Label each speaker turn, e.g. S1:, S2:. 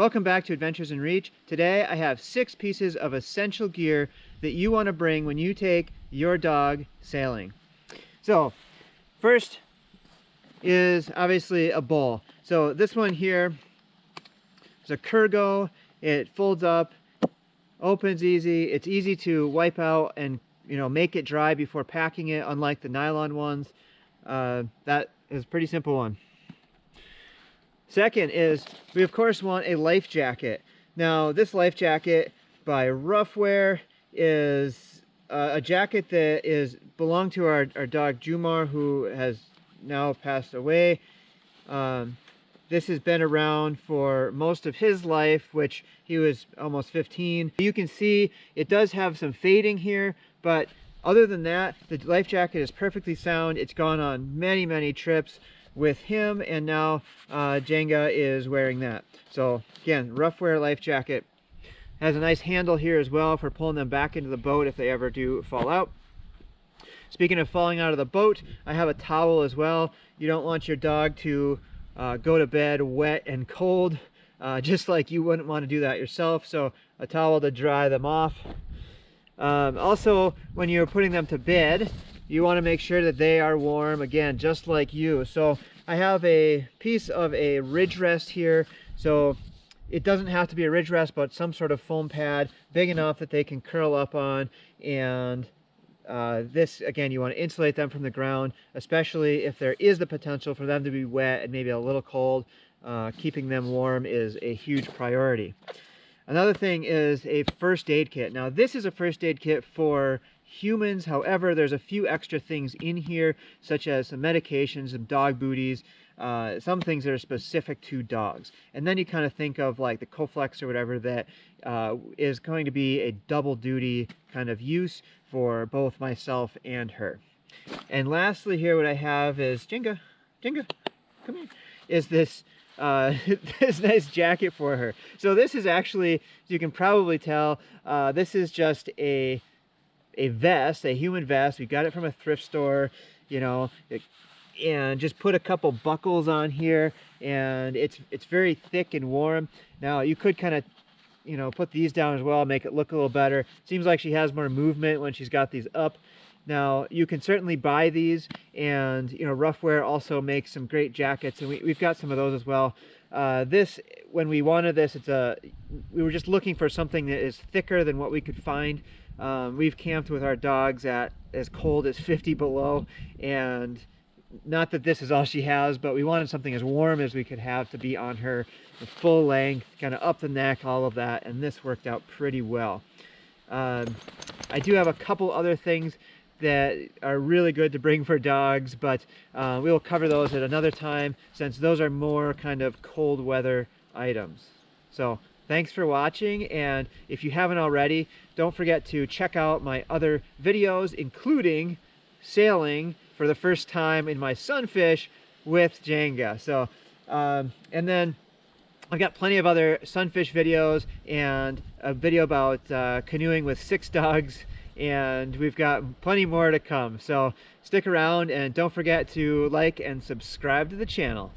S1: Welcome back to Adventures in Reach. Today I have 6 pieces of essential gear that you want to bring when you take your dog sailing. So first is obviously a bowl. So this one here is a Kurgo. It folds up, opens easy. It's easy to wipe out and make it dry before packing it, unlike the nylon ones. That is a pretty simple one. Second is, we of course want a life jacket. Now this life jacket by Ruffwear is a jacket that belonged to our dog Jumar, who has now passed away. This has been around for most of his life, which he was almost 15. You can see it does have some fading here, but other than that, the life jacket is perfectly sound. It's gone on many trips with him, and now Jenga is wearing that. So again, Ruffwear life jacket. Has a nice handle here as well for pulling them back into the boat if they ever do fall out. Speaking of falling out of the boat, I have a towel as well. You don't want your dog to go to bed wet and cold, just like you wouldn't want to do that yourself. So a towel to dry them off. Also, when you're putting them to bed, you want to make sure that they are warm, again, just like you. So I have a piece of a ridge rest here. So it doesn't have to be a ridge rest, but some sort of foam pad big enough that they can curl up on. And this, again, you want to insulate them from the ground, especially if there is the potential for them to be wet and maybe a little cold. Keeping them warm is a huge priority. Another thing is a first aid kit. Now this is a first aid kit for humans. However, there's a few extra things in here, such as some medications, some dog booties, some things that are specific to dogs. And then you kind of think of like the Coflex or whatever that is going to be a double duty kind of use for both myself and her. And lastly here, what I have is Jenga, come here, is this this nice jacket for her. So this is actually, as you can probably tell, this is just a vest, a human vest. We got it from a thrift store, and just put a couple buckles on here, and it's very thick and warm. Now you could kind of put these down as well, make it look a little better. Seems like she has more movement when she's got these up. Now you can certainly buy these, and Ruffwear also makes some great jackets, and we've got some of those as well. This, when we wanted this, we were just looking for something that is thicker than what we could find. We've camped with our dogs at as cold as 50 below, and not that this is all she has, but we wanted something as warm as we could have to be on her, the full length, kind of up the neck, all of that, and this worked out pretty well. I do have a couple other things that are really good to bring for dogs, but we will cover those at another time, since those are more kind of cold weather items. So thanks for watching, and if you haven't already, don't forget to check out my other videos, including sailing for the first time in my Sunfish with Jenga. So and then I've got plenty of other Sunfish videos and a video about canoeing with 6 dogs, and we've got plenty more to come. So stick around, and don't forget to like and subscribe to the channel.